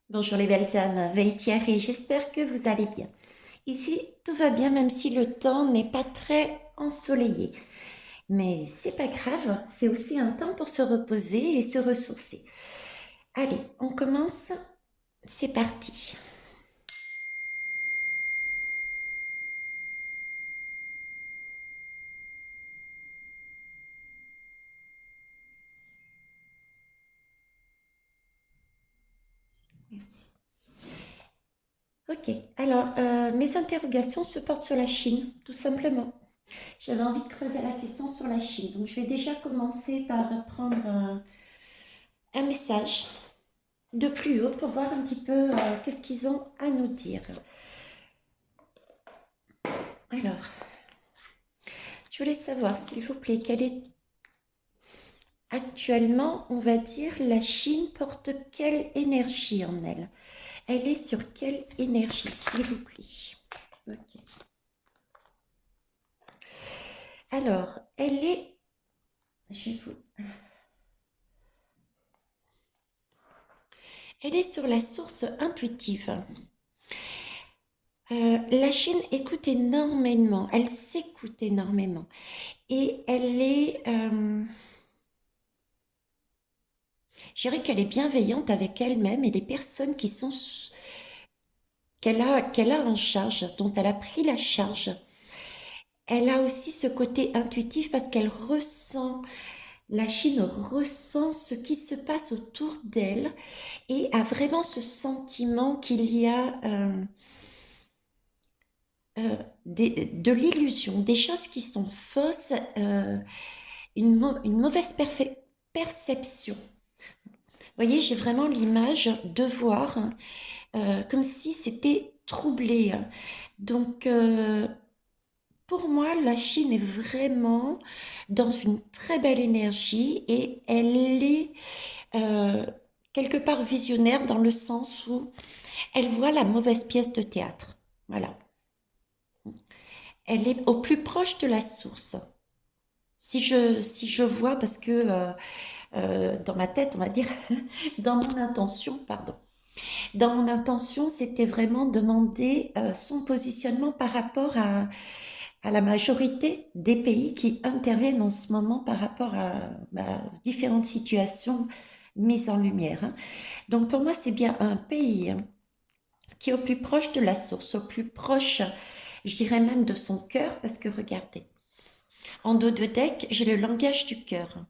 Bonjour les belles âmes, Thierry, j'espère que vous allez bien. Ici, tout va bien même si le temps n'est pas très ensoleillé. Mais c'est pas grave, c'est aussi un temps pour se reposer et se ressourcer. Allez, on commence. C'est parti. Merci. Ok, alors mes interrogations se portent sur la Chine, tout simplement. J'avais envie de creuser la question sur la Chine. Donc je vais déjà commencer par prendre un message de plus haut pour voir un petit peu qu'est-ce qu'ils ont à nous dire. Alors, je voulais savoir, s'il vous plaît, quelle est actuellement, on va dire, la Chine porte quelle énergie en elle? Elle est sur quelle énergie, s'il vous plaît? Ok. Alors, je vous, elle est sur la source intuitive. La Chine écoute énormément, elle s'écoute énormément et je dirais qu'elle est bienveillante avec elle-même et les personnes qu'elle a en charge, dont elle a pris la charge. Elle a aussi ce côté intuitif parce qu'elle ressent, la Chine ressent ce qui se passe autour d'elle et a vraiment ce sentiment qu'il y a de l'illusion, des choses qui sont fausses, une mauvaise perception. Vous voyez, j'ai vraiment l'image de voir comme si c'était troublé. Donc, pour moi, la Chine est vraiment dans une très belle énergie et elle est euh, quelque part visionnaire dans le sens où elle voit la mauvaise pièce de théâtre. Voilà. Elle est au plus proche de la source. Si je vois, parce que dans ma tête, on va dire, dans mon intention, pardon, dans mon intention, c'était vraiment demander son positionnement par rapport à la majorité des pays qui interviennent en ce moment par rapport à différentes situations mises en lumière, hein. Donc pour moi, c'est bien un pays qui est au plus proche de la source, au plus proche, je dirais même de son cœur, parce que regardez, en dos de deck, j'ai le langage du cœur.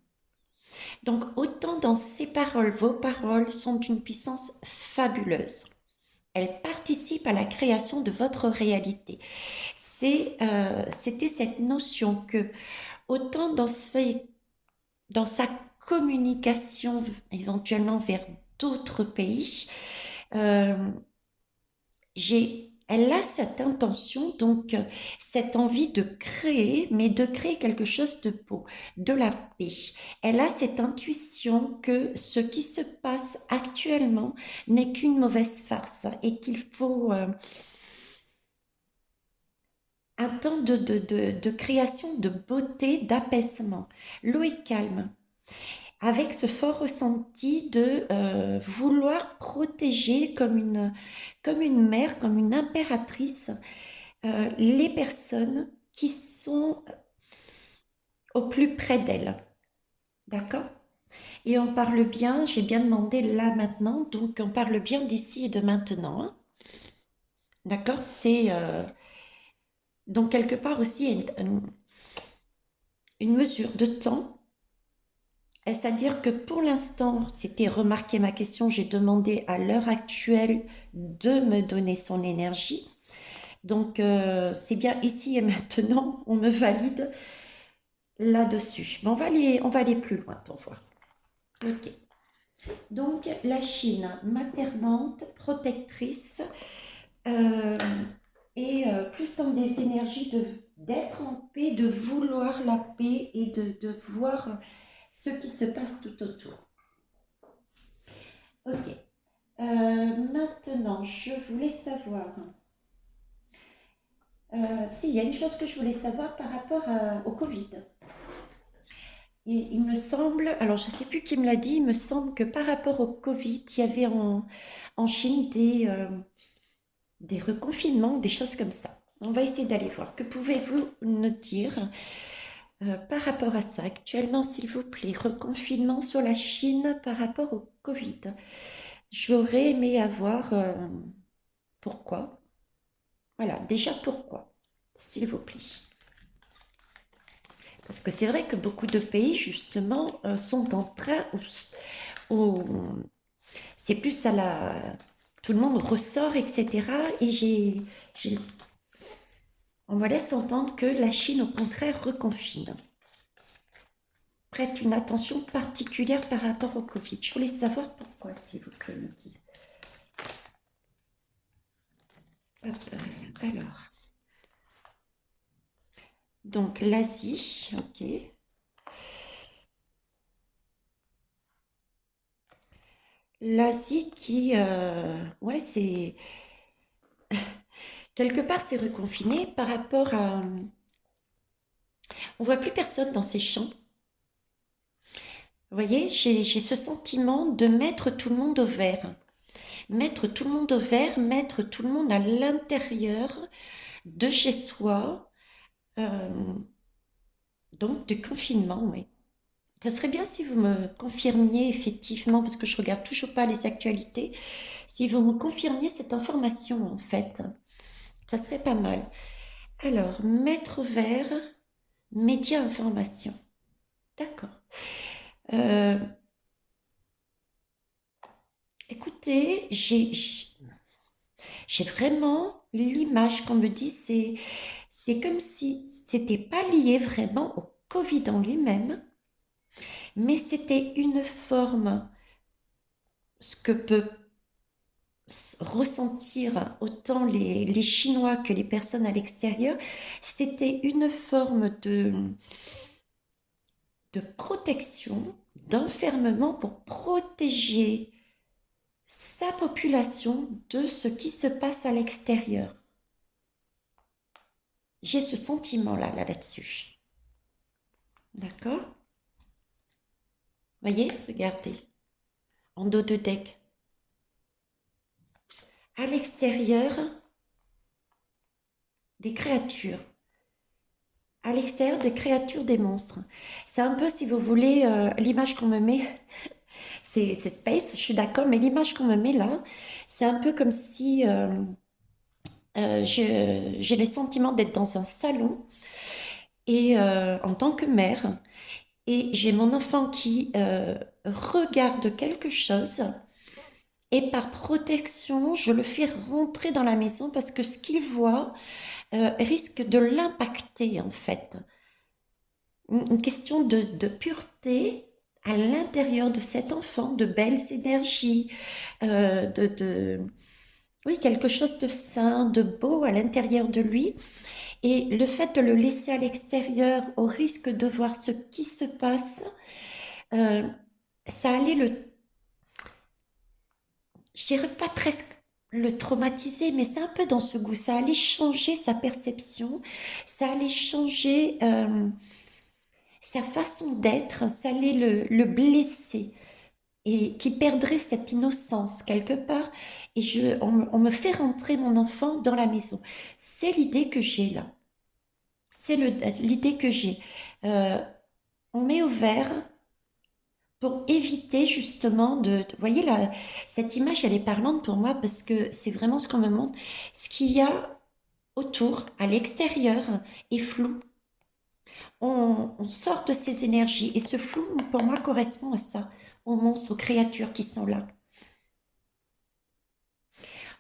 Donc autant dans ses paroles, vos paroles sont d'une puissance fabuleuse. Elles participent à la création de votre réalité. C'était cette notion que autant dans sa communication éventuellement vers d'autres pays, euh, elle a cette intention, donc cette envie de créer, mais de créer quelque chose de beau, de la paix. Elle a cette intuition que ce qui se passe actuellement n'est qu'une mauvaise farce et qu'il faut un temps de création, de beauté, d'apaisement. L'eau est calme, avec ce fort ressenti de vouloir protéger comme une mère, comme une impératrice, les personnes qui sont au plus près d'elle. D'accord? Et on parle bien, j'ai bien demandé là maintenant, donc on parle bien d'ici et de maintenant, hein. D'accord? C'est donc quelque part aussi une mesure de temps. C'est-à-dire que pour l'instant, c'était remarquer ma question, j'ai demandé à l'heure actuelle de me donner son énergie. Donc, c'est bien ici et maintenant, on me valide là-dessus. Mais on va aller plus loin pour voir. Ok. Donc, la Chine, maternante, protectrice, euh, et plus dans des énergies d'être en paix, de vouloir la paix et de voir ce qui se passe tout autour. Ok. Maintenant, je voulais savoir, s'il y a une chose que je voulais savoir par rapport au Covid. Et il me semble, alors je ne sais plus qui me l'a dit, il me semble que par rapport au Covid, il y avait en Chine des reconfinements, des choses comme ça. On va essayer d'aller voir. Que pouvez-vous nous dire par rapport à ça actuellement, s'il vous plaît? Reconfinement sur la Chine par rapport au Covid. J'aurais aimé avoir pourquoi. Voilà, déjà pourquoi, s'il vous plaît. Parce que c'est vrai que beaucoup de pays, justement, sont en train, ou c'est plus à la... Tout le monde ressort, etc. Et on me laisse entendre que la Chine, au contraire, reconfine. Prête une attention particulière par rapport au Covid. Je voulais savoir pourquoi, s'il vous plaît, Niki. Alors, donc l'Asie, ok. L'Asie qui, ouais, c'est quelque part c'est reconfiné par rapport à, on voit plus personne dans ces champs. Vous voyez, j'ai ce sentiment de mettre tout le monde au vert, mettre tout le monde au vert, mettre tout le monde à l'intérieur de chez soi, euh, donc de confinement, oui. Ce serait bien si vous me confirmiez effectivement, parce que je regarde toujours pas les actualités, si vous me confirmiez cette information en fait, ça serait pas mal. Alors, mettre vert, média information. D'accord. Euh, écoutez, j'ai vraiment l'image qu'on me dit, c'est comme si c'était pas lié vraiment au Covid en lui-même, mais c'était une forme, ce que peut ressentir autant les Chinois que les personnes à l'extérieur, c'était une forme de protection, d'enfermement pour protéger sa population de ce qui se passe à l'extérieur. J'ai ce sentiment-là, là-dessus. D'accord? Voyez, regardez, en dos de deck. À l'extérieur, des créatures. À l'extérieur, des créatures, des monstres. C'est un peu, si vous voulez, l'image qu'on me met, c'est Space, je suis d'accord, mais l'image qu'on me met là, c'est un peu comme si j'ai les sentiments d'être dans un salon et en tant que mère, et j'ai mon enfant qui regarde quelque chose et par protection, je le fais rentrer dans la maison parce que ce qu'il voit risque de l'impacter en fait. Une question de pureté à l'intérieur de cet enfant, de belles énergies, oui, quelque chose de sain, de beau à l'intérieur de lui. Et le fait de le laisser à l'extérieur au risque de voir ce qui se passe, euh, ça allait je dirais pas presque le traumatiser, mais c'est un peu dans ce goût. Ça allait changer sa perception, ça allait changer sa façon d'être, ça allait le blesser et qui perdrait cette innocence quelque part. Et on me fait rentrer mon enfant dans la maison. C'est l'idée que j'ai là. C'est l'idée que j'ai. Euh, on met au vert pour éviter justement vous voyez, là, cette image, elle est parlante pour moi parce que c'est vraiment ce qu'on me montre. Ce qu'il y a autour, à l'extérieur, est flou. On sort de ces énergies et ce flou, pour moi, correspond à ça, aux monstres, aux créatures qui sont là.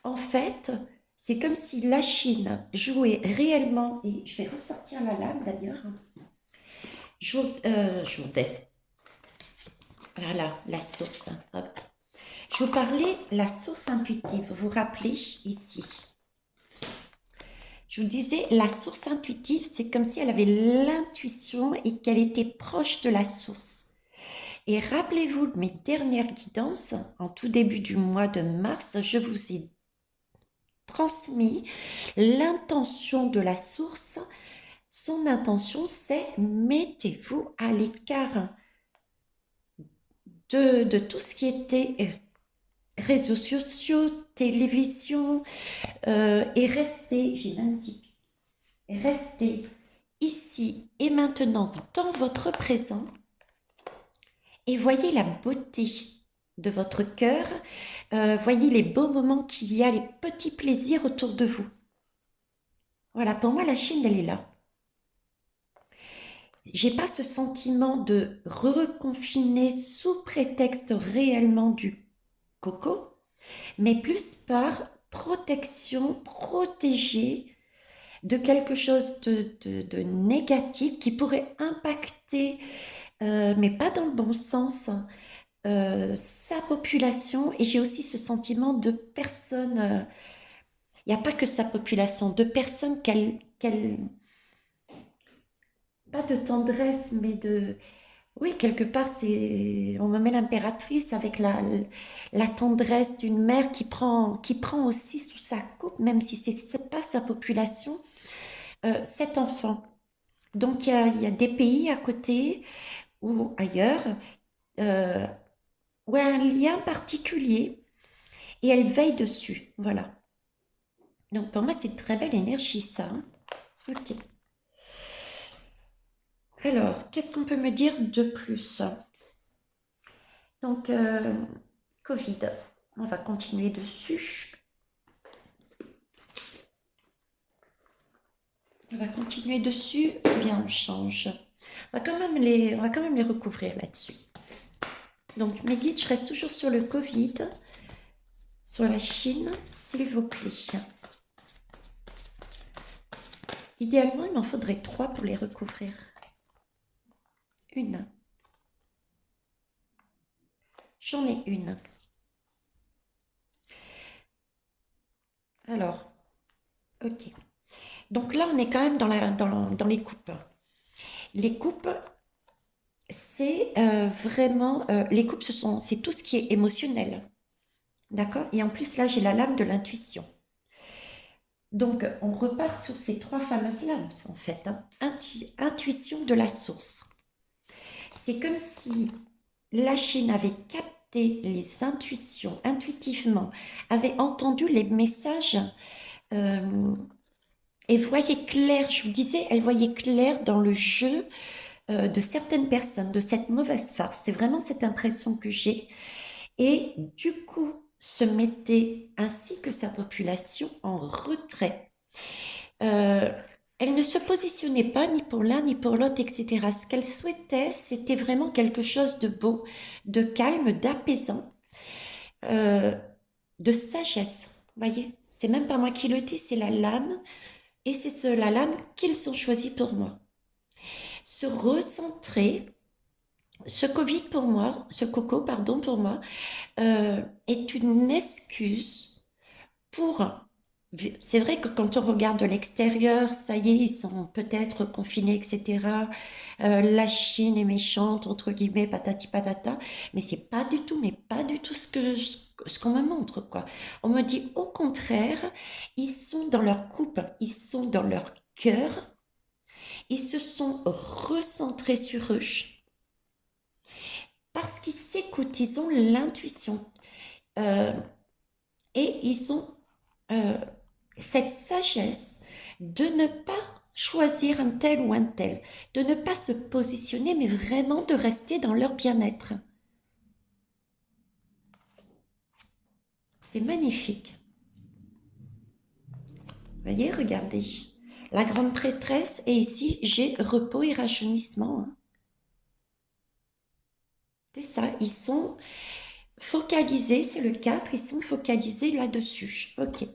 En fait, c'est comme si la Chine jouait réellement, et je vais ressortir la lame d'ailleurs, jouait, voilà, la source. Hop. Je vous parlais la source intuitive. Vous vous rappelez ici. Je vous disais, la source intuitive, c'est comme si elle avait l'intuition et qu'elle était proche de la source. Et rappelez-vous de mes dernières guidances, en tout début du mois de mars, je vous ai transmis l'intention de la source. Son intention, c'est mettez-vous à l'écart. de tout ce qui était réseaux sociaux, télévision, et rester, j'ai même dit, rester ici et maintenant dans votre présent et voyez la beauté de votre cœur, voyez les beaux moments qu'il y a, les petits plaisirs autour de vous. Voilà, pour moi, la Chine, elle est là. J'ai pas ce sentiment de reconfiner sous prétexte réellement du coco, mais plus par protection, protéger de quelque chose de négatif qui pourrait impacter, mais pas dans le bon sens, sa population. Et j'ai aussi ce sentiment de personnes, il n'y a pas que sa population, de personnes pas de tendresse, mais de... Oui, quelque part, c'est, on me met l'impératrice avec la tendresse d'une mère qui prend aussi sous sa coupe, même si c'est pas sa population, cet enfant. Donc, il y a des pays à côté ou ailleurs euh, où il y a un lien particulier et elle veille dessus. Voilà. Donc, pour moi, c'est une très belle énergie, ça, hein. Ok. Alors, qu'est-ce qu'on peut me dire de plus? Donc, Covid, on va continuer dessus. On va continuer dessus ou bien on change? On va quand même les recouvrir là-dessus. Donc, mes guides, je reste toujours sur le Covid, sur la Chine, s'il vous plaît. Idéalement, il m'en faudrait 3 pour les recouvrir. Une. J'en ai une. Alors, ok. Donc là, on est quand même dans les coupes. Les coupes, c'est vraiment... les coupes, c'est tout ce qui est émotionnel. D'accord? Et en plus, là, j'ai la lame de l'intuition. Donc, on repart sur ces 3 fameuses lames, en fait, hein. Intuition de la source. C'est comme si la Chine avait capté les intuitions intuitivement, avait entendu les messages et voyait clair, je vous disais, elle voyait clair dans le jeu de certaines personnes, de cette mauvaise farce. C'est vraiment cette impression que j'ai. Et du coup, se mettait, ainsi que sa population, en retrait. Euh, Elle ne se positionnait pas ni pour l'un ni pour l'autre, etc. Ce qu'elle souhaitait, c'était vraiment quelque chose de beau, de calme, d'apaisant, euh, de sagesse. Vous voyez, c'est même pas moi qui le dis, c'est la lame, et c'est la lame qu'ils ont choisie pour moi. Se recentrer, ce Covid pour moi, ce coco, pardon, pour moi, est une excuse pour... C'est vrai que quand on regarde de l'extérieur, ça y est, ils sont peut-être confinés, etc. La Chine est méchante, entre guillemets, patati patata. Mais c'est pas du tout, mais pas du tout ce qu'on me montre, quoi. On me dit au contraire, ils sont dans leur coupe, ils sont dans leur cœur, ils se sont recentrés sur eux parce qu'ils s'écoutent, ils ont l'intuition. Euh, et ils ont euh, cette sagesse de ne pas choisir un tel ou un tel, de ne pas se positionner, mais vraiment de rester dans leur bien-être. C'est magnifique. Vous voyez, regardez. La grande prêtresse, et ici, j'ai repos et rajeunissement, hein. C'est ça, ils sont focalisés, c'est le 4, ils sont focalisés là-dessus. Ok.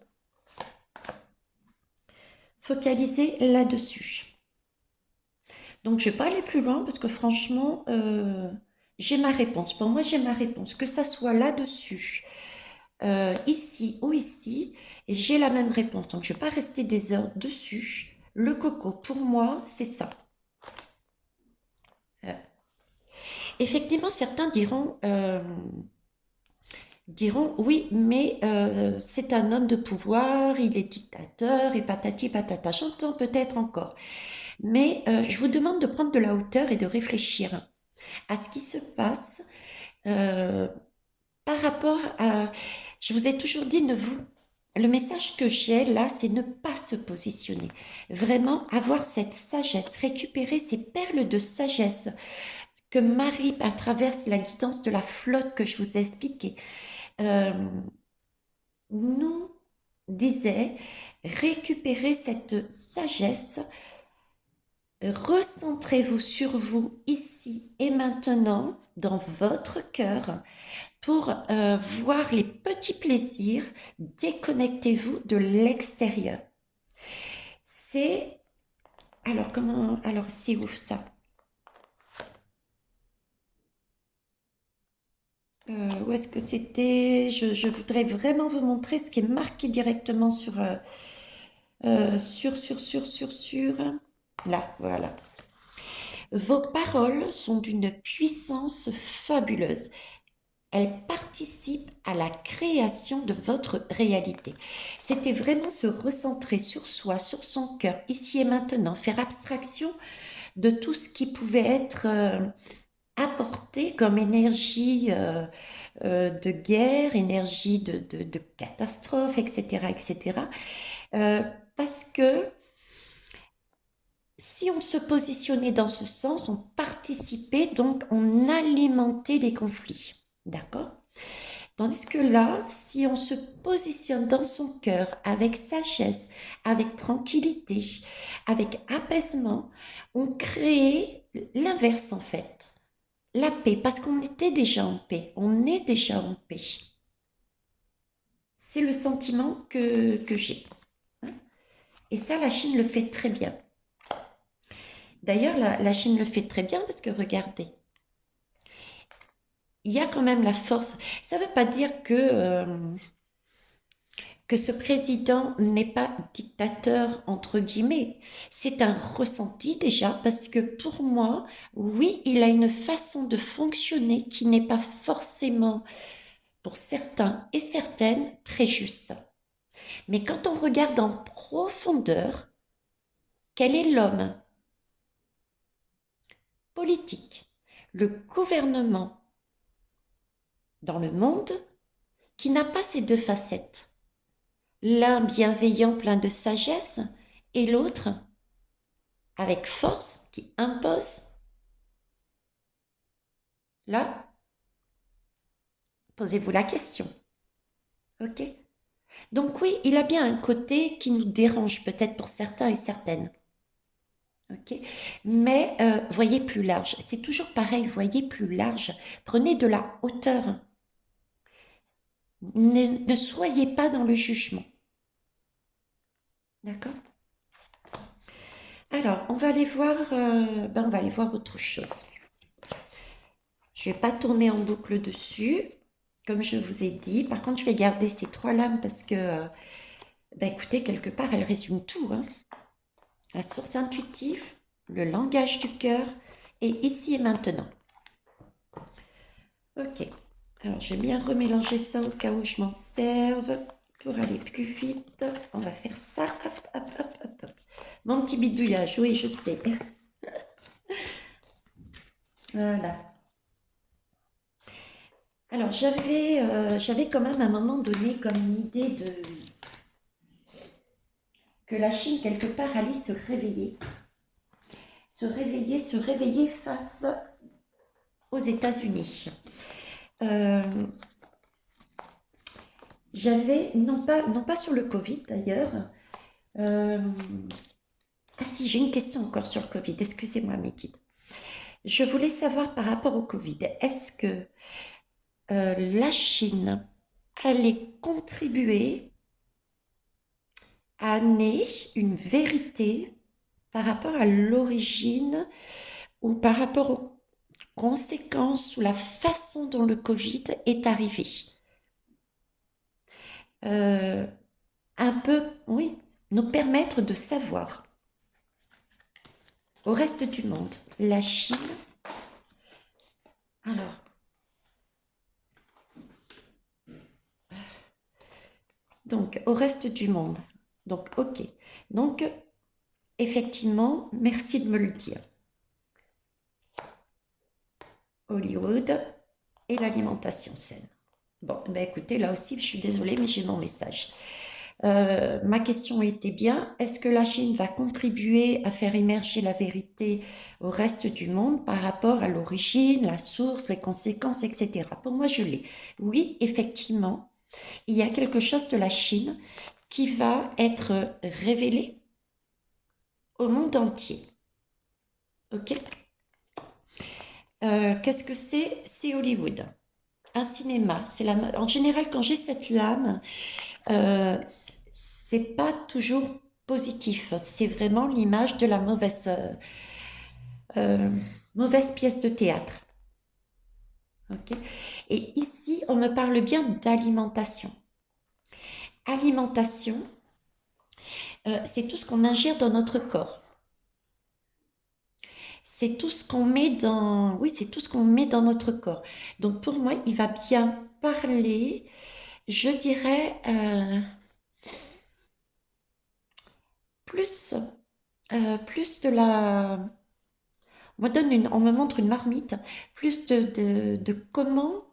Focalisés là-dessus. Donc, je ne vais pas aller plus loin parce que franchement, j'ai ma réponse. Pour moi, j'ai ma réponse. Que ça soit là-dessus, ici ou ici, j'ai la même réponse. Donc, je ne vais pas rester des heures dessus. Le coco, pour moi, c'est ça. Euh, Effectivement, certains diront oui, mais c'est un homme de pouvoir, il est dictateur et patati patata. J'entends peut-être encore. Mais je vous demande de prendre de la hauteur et de réfléchir à ce qui se passe Euh, par rapport à... Je vous ai toujours dit, le message que j'ai là, c'est ne pas se positionner. Vraiment avoir cette sagesse, récupérer ces perles de sagesse que Marie, à travers la guidance de la flotte que je vous ai expliqué, euh, nous disait, récupérez cette sagesse, recentrez-vous sur vous ici et maintenant, dans votre cœur, pour voir les petits plaisirs, déconnectez-vous de l'extérieur. C'est... Alors, comment... Alors, c'est où ça? Où est-ce que c'était? Je voudrais vraiment vous montrer ce qui est marqué directement sur... Là, voilà. Vos paroles sont d'une puissance fabuleuse. Elles participent à la création de votre réalité. C'était vraiment se recentrer sur soi, sur son cœur, ici et maintenant, faire abstraction de tout ce qui pouvait être apporté comme énergie de guerre, énergie de catastrophe, etc., etc. Parce que si on se positionnait dans ce sens, on participait, donc on alimentait les conflits. D'accord? Tandis que là, si on se positionne dans son cœur avec sagesse, avec tranquillité, avec apaisement, on crée l'inverse en fait. La paix, parce qu'on était déjà en paix, on est déjà en paix. C'est le sentiment que j'ai. Hein. Et ça, la Chine le fait très bien. D'ailleurs, la Chine le fait très bien parce que regardez, il y a quand même la force. Ça ne veut pas dire que ce président n'est pas dictateur, entre guillemets. C'est un ressenti déjà, parce que pour moi, oui, il a une façon de fonctionner qui n'est pas forcément, pour certains et certaines, très juste. Mais quand on regarde en profondeur, quel est l'homme politique, le gouvernement dans le monde qui n'a pas ces deux facettes? L'un bienveillant, plein de sagesse, et l'autre avec force qui impose. Là, posez-vous la question. OK? Donc oui, il a bien un côté qui nous dérange peut-être pour certains et certaines. OK? Mais voyez plus large. C'est toujours pareil, voyez plus large. Prenez de la hauteur. Ne soyez pas dans le jugement. D'accord? Alors, on va aller voir autre chose. Je ne vais pas tourner en boucle dessus, comme je vous ai dit. Par contre, je vais garder ces trois lames parce que, écoutez, quelque part, elles résument tout. Hein. La source intuitive, le langage du cœur et ici et maintenant. Ok. Alors, je vais bien remélanger ça au cas où je m'en serve pour aller plus vite. On va faire ça. Hop, hop, hop, hop, hop. Mon petit bidouillage, oui, je sais. Voilà. Alors, j'avais quand même à un moment donné comme une idée que la Chine, quelque part, allait se réveiller. Se réveiller face aux États-Unis. Euh, J'avais, non pas sur le Covid d'ailleurs, ah si, j'ai une question encore sur le Covid, excusez-moi mes guides. Je voulais savoir par rapport au Covid, est-ce que la Chine allait contribuer à amener une vérité par rapport à l'origine ou par rapport aux conséquences ou la façon dont le Covid est arrivé? Euh, un peu, oui, nous permettre de savoir au reste du monde. La Chine, alors, donc au reste du monde. Donc, ok. Donc, effectivement, merci de me le dire. Hollywood et l'alimentation saine. Bon, ben écoutez, là aussi, je suis désolée, mais j'ai mon message. Ma question était bien, est-ce que la Chine va contribuer à faire émerger la vérité au reste du monde par rapport à l'origine, la source, les conséquences, etc. Pour moi, je l'ai. Oui, effectivement, il y a quelque chose de la Chine qui va être révélé au monde entier. Ok? Qu'est-ce que c'est? C'est Hollywood. Un cinéma. En général, quand j'ai cette lame, c'est pas toujours positif. C'est vraiment l'image de la euh, mauvaise pièce de théâtre. Ok. Et ici, on me parle bien d'alimentation. Alimentation, c'est tout ce qu'on ingère dans notre corps. C'est tout ce qu'on met dans, oui, c'est tout ce qu'on met dans notre corps. Donc pour moi, il va bien parler, je dirais, plus, plus de la, on me montre une marmite, plus de comment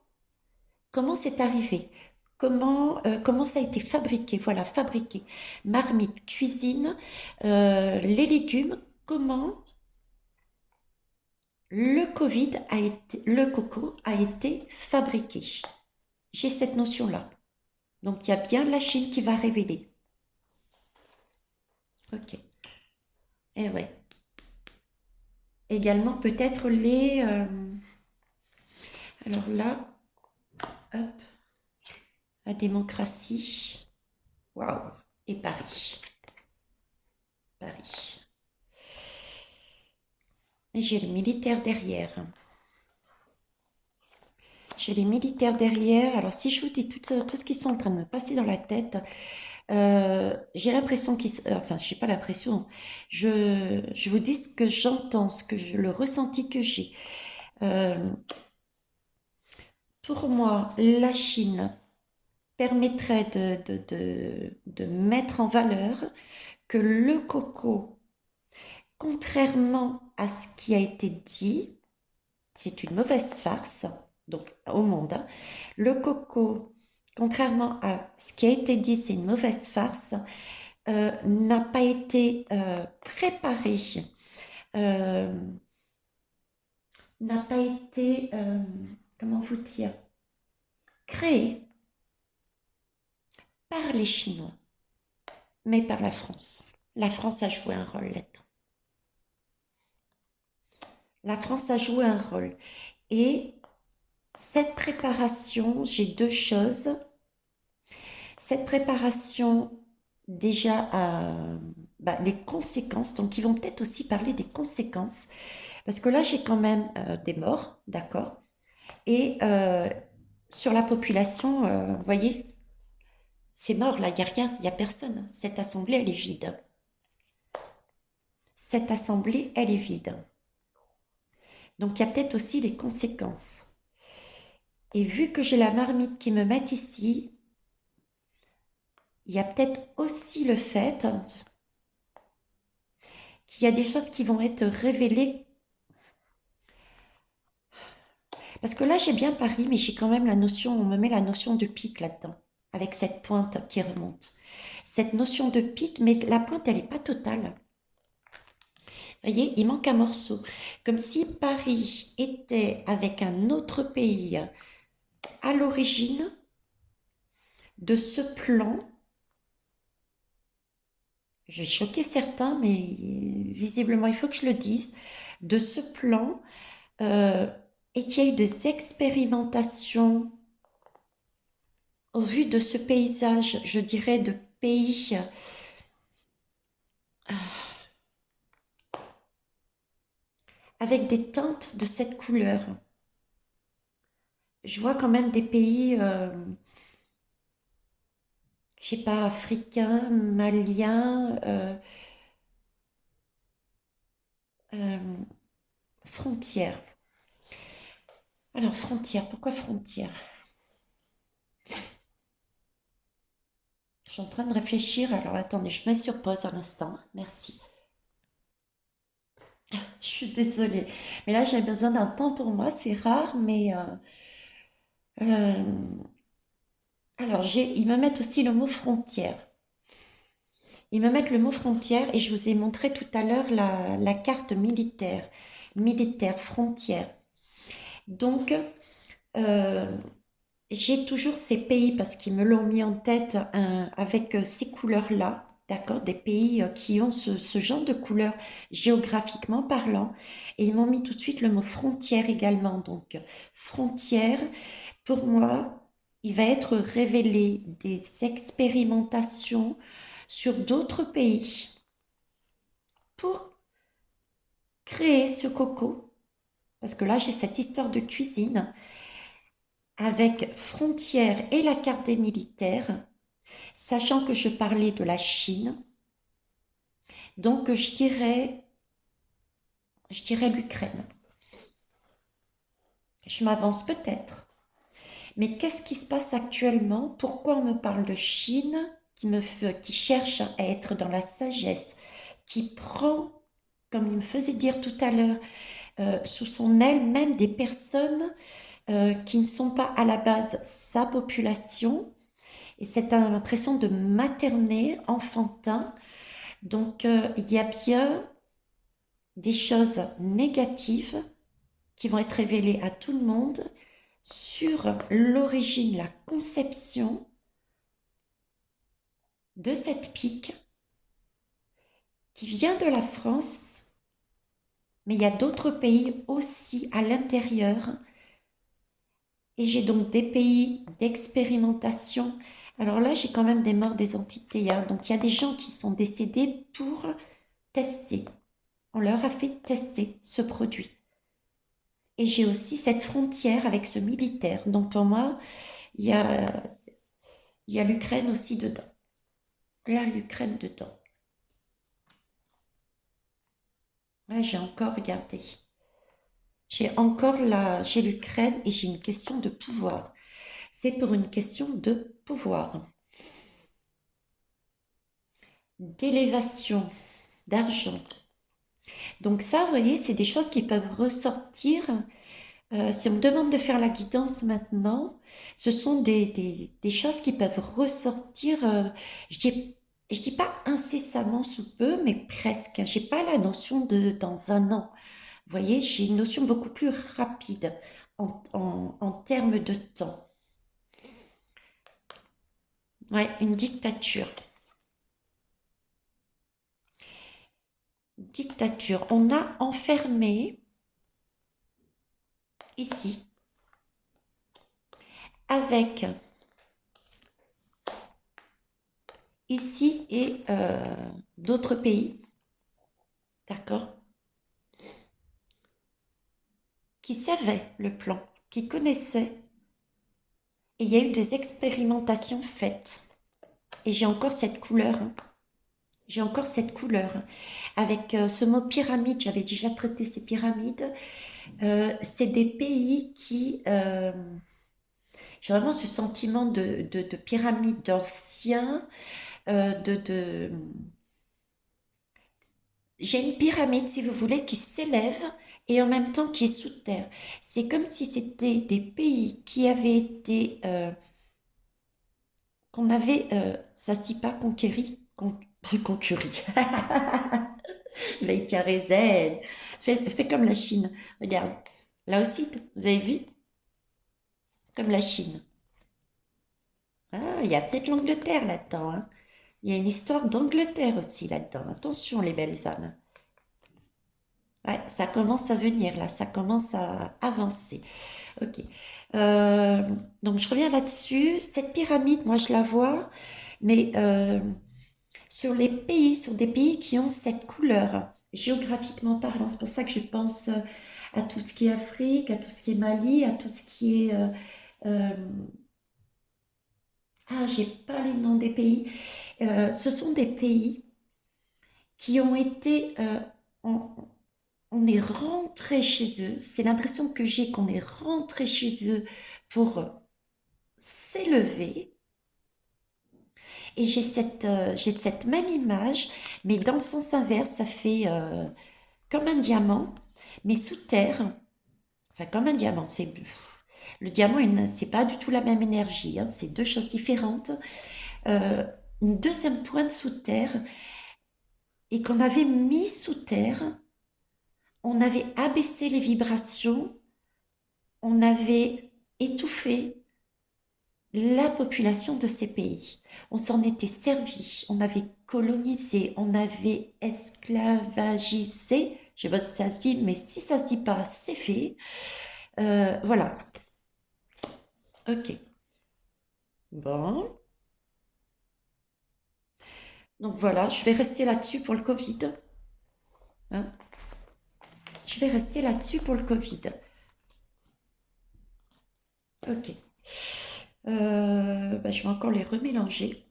c'est arrivé, comment ça a été fabriqué, voilà, fabriqué, marmite, cuisine, les légumes, comment le coco a été fabriqué. J'ai cette notion-là. Donc il y a bien la Chine qui va révéler. Ok. Et ouais. Également peut-être alors là, hop, la démocratie. Waouh. Et Paris. Paris. Et j'ai les militaires derrière. J'ai les militaires derrière. Alors, si je vous dis tout ce qu'ils sont en train de me passer dans la tête, j'ai l'impression enfin, je n'ai pas l'impression. Je vous dis ce que j'entends, le ressenti que j'ai. Euh, pour moi, la Chine permettrait de mettre en valeur que le coco, contrairement à ce qui a été dit, c'est une mauvaise farce, donc au monde, hein. Le coco, contrairement à ce qui a été dit, c'est une mauvaise farce, n'a pas été préparé, euh, n'a pas été, comment vous dire, créé par les Chinois, mais par la France. La France a joué un rôle là-dedans. La France a joué un rôle. Et cette préparation, j'ai deux choses. Cette préparation, déjà, les conséquences, donc ils vont peut-être aussi parler des conséquences, parce que là, j'ai quand même des morts, d'accord, et sur la population, vous voyez, c'est mort, là, il n'y a rien, il n'y a personne. Cette assemblée, elle est vide. Cette assemblée, elle est vide. Donc, il y a peut-être aussi les conséquences. Et vu que j'ai la marmite qui me met ici, il y a peut-être aussi le fait qu'il y a des choses qui vont être révélées. Parce que là, j'ai bien Paris, mais j'ai quand même la notion, on me met la notion de pic là-dedans, avec cette pointe qui remonte. Cette notion de pic, mais la pointe, elle n'est pas totale. Vous voyez, il manque un morceau. Comme si Paris était avec un autre pays à l'origine de ce plan. Je vais choquer certains, mais visiblement, il faut que je le dise, de ce plan, et qu'il y a eu des expérimentations au vu de ce paysage, je dirais, de pays avec des teintes de cette couleur. Je vois quand même des pays, je sais pas, africains, maliens, euh, frontières. Alors, frontières, pourquoi frontières? Je suis en train de réfléchir. Alors, attendez, je mets sur pause un instant. Merci. Je suis désolée. Mais là, j'ai besoin d'un temps pour moi. C'est rare, mais Euh, alors, ils me mettent aussi le mot frontière. Ils me mettent le mot frontière et je vous ai montré tout à l'heure la carte militaire, militaire, frontière. Donc, euh, j'ai toujours ces pays parce qu'ils me l'ont mis en tête avec ces couleurs-là, d'accord, des pays qui ont ce genre de couleurs géographiquement parlant. Et ils m'ont mis tout de suite le mot frontière également. Donc, frontière, pour moi, il va être révélé des expérimentations sur d'autres pays pour créer ce coco. Parce que là, j'ai cette histoire de cuisine avec frontières et la carte des militaires, sachant que je parlais de la Chine. Donc, je dirais l'Ukraine. Je m'avance peut-être. Mais qu'est-ce qui se passe actuellement? Pourquoi on me parle de Chine qui cherche à être dans la sagesse, qui prend, comme il me faisait dire tout à l'heure, sous son aile même des personnes qui ne sont pas à la base sa population, et cette impression de materner, enfantin. Donc, il y a bien des choses négatives qui vont être révélées à tout le monde sur l'origine, la conception de cette pique qui vient de la France, mais il y a d'autres pays aussi à l'intérieur. Et j'ai donc des pays d'expérimentation. Alors là, j'ai quand même des morts des entités, hein. Donc il y a des gens qui sont décédés pour tester. On leur a fait tester ce produit. Et j'ai aussi cette frontière avec ce militaire. Donc pour moi, il y a, il y a l'Ukraine aussi dedans. Là, l'Ukraine dedans. Là, j'ai encore regardé. J'ai l'Ukraine et j'ai une question de pouvoir. C'est pour une question de pouvoir, d'élévation, d'argent. Donc ça, vous voyez, c'est des choses qui peuvent ressortir. Si on me demande de faire la guidance maintenant, ce sont des choses qui peuvent ressortir, je dis, je dis pas incessamment sous peu, mais presque. J'ai pas la notion de dans un an. Vous voyez, j'ai une notion beaucoup plus rapide en termes de temps. Ouais, une dictature. Dictature. On a enfermé ici avec ici et d'autres pays, d'accord, qui savaient le plan, qui connaissaient, et il y a eu des expérimentations faites. Et j'ai encore cette couleur, hein. J'ai encore cette couleur. Avec ce mot pyramide, j'avais déjà traité ces pyramides. C'est des pays qui... j'ai vraiment ce sentiment de pyramide ancien, de, j'ai une pyramide, si vous voulez, qui s'élève et en même temps qui est sous terre. C'est comme si c'était des pays qui avaient été, qu'on avait, ça se dit pas conquéri, conquéri. Veikkarezen. Fais comme la Chine. Regarde. Là aussi, vous avez vu? Comme la Chine. Ah, il y a peut-être l'Angleterre là-dedans, hein. Il y a une histoire d'Angleterre aussi là-dedans. Attention, les belles âmes. Ouais, ça commence à venir là, ça commence à avancer. Ok. Euh, donc je reviens là-dessus. Cette pyramide, moi je la vois, mais sur les pays, sur des pays qui ont cette couleur, géographiquement parlant. C'est pour ça que je pense à tout ce qui est Afrique, à tout ce qui est Mali, à tout ce qui est... euh, ah, j'ai pas les noms des pays. Ce sont des pays qui ont été... on est rentré chez eux. C'est l'impression que j'ai qu'on est rentré chez eux pour s'élever. Et j'ai cette même image, mais dans le sens inverse, ça fait comme un diamant, mais sous terre. Enfin, comme un diamant, c'est... Le diamant, c'est pas du tout la même énergie, hein, c'est deux choses différentes. Euh, une deuxième pointe sous terre, et qu'on avait mis sous terre, on avait abaissé les vibrations, on avait étouffé la population de ces pays. On s'en était servi, on avait colonisé, on avait esclavagisé, je sais pas si ça se dit, mais si ça se dit pas, c'est fait. Voilà, ok. Bon, donc voilà, je vais rester là-dessus pour le Covid, hein. Je vais rester là-dessus pour le Covid. Ok. Je vais encore les remélanger.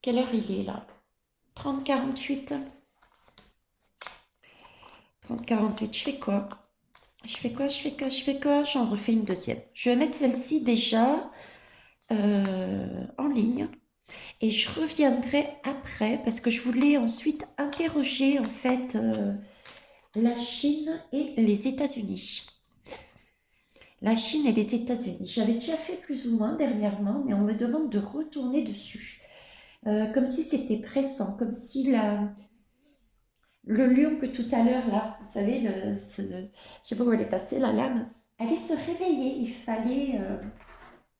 Quelle heure il est là? 30-48. 30-48, je fais quoi? Je fais quoi? J'en refais une deuxième. Je vais mettre celle-ci déjà en ligne et je reviendrai après parce que je voulais ensuite interroger en fait la Chine et les États-Unis. La Chine et les États-Unis. J'avais déjà fait plus ou moins dernièrement, mais on me demande de retourner dessus. Comme si c'était pressant, comme si le lion que tout à l'heure, là, vous savez, je sais pas où elle est passée, la lame, allait se réveiller. Il fallait...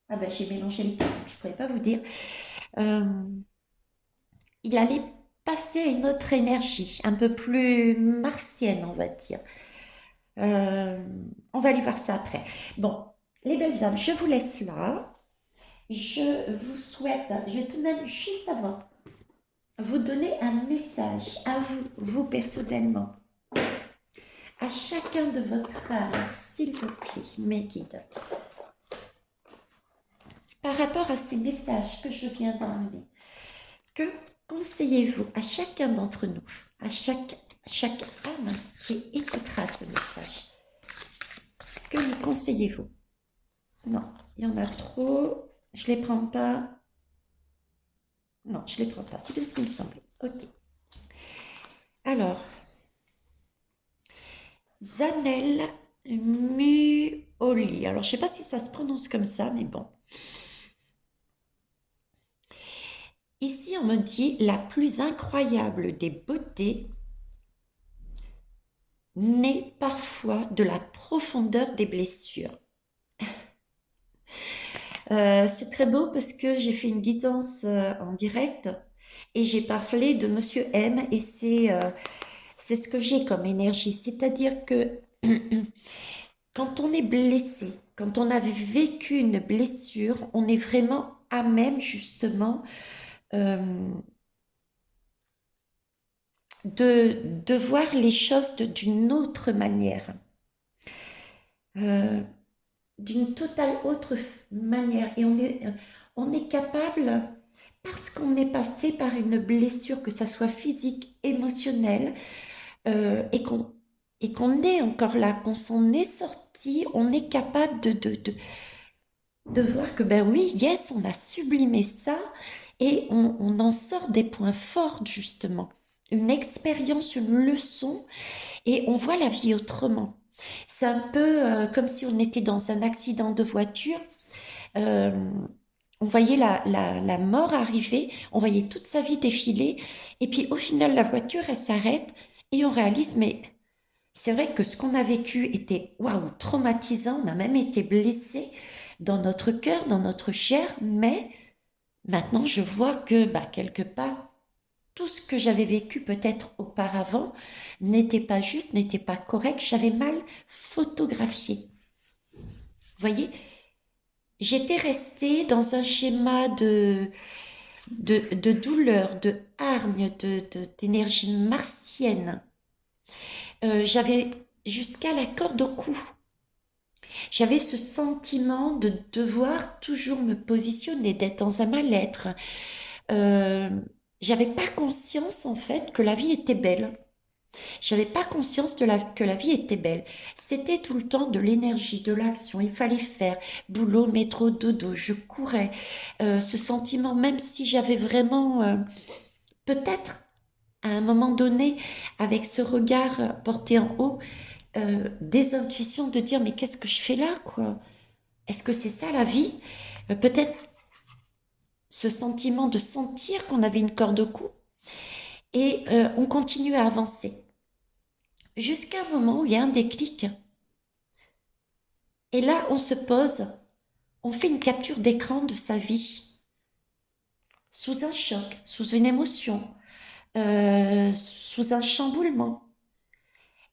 Ah ben, j'ai mélangé les cartes, je ne pourrais pas vous dire. Euh, il allait passer à une autre énergie, un peu plus martienne, on va dire. Euh, on va aller voir ça après. Bon, les belles âmes, je vous laisse là. Je vous souhaite, je vais tout de même, juste avant, vous donner un message à vous, vous personnellement, à chacun de votre âme, s'il vous plaît, mes guides, par rapport à ces messages que je viens d'emmener. Que conseillez-vous à chacun d'entre nous, à chaque âme qui écoutera ce message? Que lui conseillez-vous? Non, il y en a trop, je les prends pas. Non, je les prends pas, c'est bien ce qu'il me semblait. Ok. Alors, Zanel Muoli. Alors, je sais pas si ça se prononce comme ça, mais bon. Ici, on me dit la plus incroyable des beautés naît parfois de la profondeur des blessures. C'est très beau parce que j'ai fait une guidance en direct et j'ai parlé de Monsieur M et c'est ce que j'ai comme énergie. C'est-à-dire que quand on est blessé, quand on a vécu une blessure, on est vraiment à même justement euh, de voir les choses d'une autre manière, euh, d'une totale autre manière. Et on est capable, parce qu'on est passé par une blessure, que ça soit physique, émotionnelle, et qu'on est encore là, qu'on s'en est sorti, on est capable de voir que, ben oui, yes, on a sublimé ça, et on en sort des points forts, justement. Une expérience, une leçon, et on voit la vie autrement. C'est un peu comme si on était dans un accident de voiture. euh, on voyait la mort arriver, on voyait toute sa vie défiler, et puis au final, la voiture, elle s'arrête, et on réalise, mais c'est vrai que ce qu'on a vécu était, waouh, traumatisant, on a même été blessé dans notre cœur, dans notre chair, mais maintenant, je vois que, bah, quelque part, tout ce que j'avais vécu peut-être auparavant n'était pas juste, n'était pas correct, j'avais mal photographié. Vous voyez, j'étais restée dans un schéma de douleur, de hargne, d'énergie martienne. J'avais jusqu'à la corde au cou. J'avais ce sentiment de devoir toujours me positionner, d'être dans un mal-être. Euh, J'avais pas conscience en fait que la vie était belle. J'avais pas conscience que la vie était belle. C'était tout le temps de l'énergie, de l'action. Il fallait faire boulot, métro, dodo. Je courais. Ce sentiment, même si j'avais vraiment, peut-être à un moment donné, avec ce regard porté en haut, des intuitions de dire mais qu'est-ce que je fais là quoi? Est-ce que c'est ça la vie? Peut-être ce sentiment de sentir qu'on avait une corde au cou et on continue à avancer jusqu'à un moment où il y a un déclic et là on se pose, on fait une capture d'écran de sa vie sous un choc, sous une émotion, sous un chamboulement.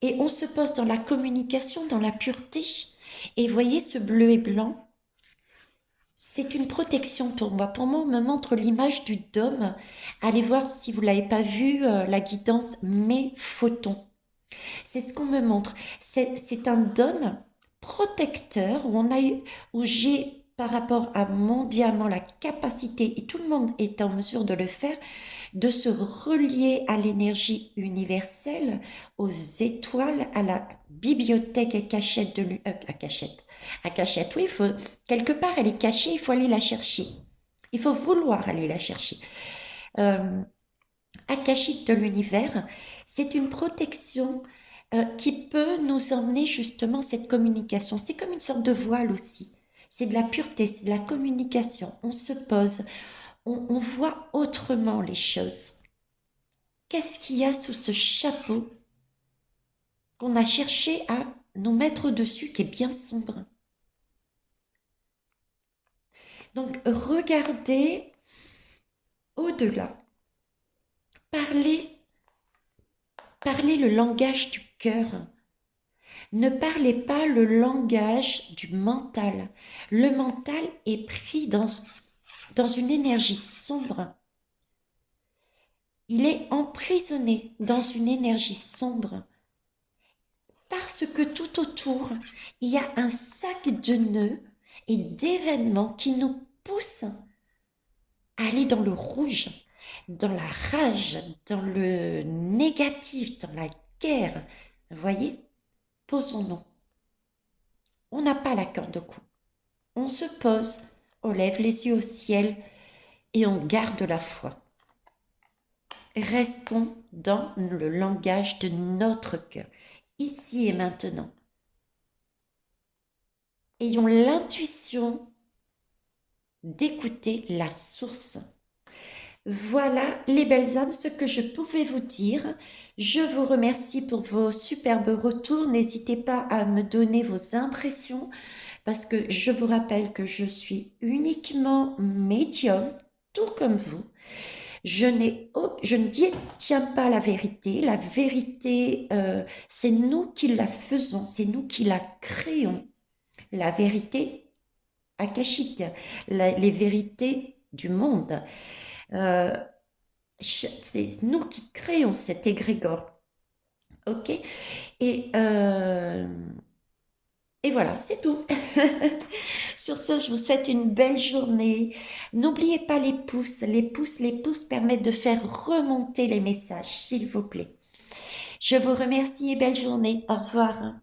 Et on se pose dans la communication, dans la pureté. Et voyez ce bleu et blanc, c'est une protection pour moi. Pour moi, on me montre l'image du dôme. Allez voir si vous l'avez pas vu, la guidance Mes photons. C'est ce qu'on me montre. C'est un dôme protecteur où où j'ai par rapport à mon diamant la capacité, et tout le monde est en mesure de le faire, de se relier à l'énergie universelle, aux étoiles, à la bibliothèque et cachette de à cachette, oui, quelque part elle est cachée, il faut aller la chercher. Il faut vouloir aller la chercher. Euh, Akashique de l'univers, c'est une protection qui peut nous emmener justement cette communication. C'est comme une sorte de voile aussi. C'est de la pureté, c'est de la communication. On se pose, on voit autrement les choses. Qu'est-ce qu'il y a sous ce chapeau qu'on a cherché à nous mettre dessus qui est bien sombre? Donc regardez au-delà. Parlez, parlez le langage du cœur. Ne parlez pas le langage du mental. Le mental est pris dans une énergie sombre. Il est emprisonné dans une énergie sombre parce que tout autour, il y a un sac de nœuds et d'événements qui nous poussent à aller dans le rouge, dans la rage, dans le négatif, dans la guerre. Vous voyez? Posons-nous. On n'a pas la corde au cou. On se pose, on lève les yeux au ciel et on garde la foi. Restons dans le langage de notre cœur, ici et maintenant. Ayons l'intuition d'écouter la source. Voilà les belles âmes, ce que je pouvais vous dire. Je vous remercie pour vos superbes retours. N'hésitez pas à me donner vos impressions parce que je vous rappelle que je suis uniquement médium, tout comme vous. Je ne détiens pas la vérité. La vérité, c'est nous qui la faisons, c'est nous qui la créons. La vérité akashique, les vérités du monde. C'est nous qui créons cet égrégore. Ok? Et, euh, et voilà, c'est tout. Sur ce, je vous souhaite une belle journée. N'oubliez pas les pouces. Les pouces permettent de faire remonter les messages, s'il vous plaît. Je vous remercie et belle journée. Au revoir.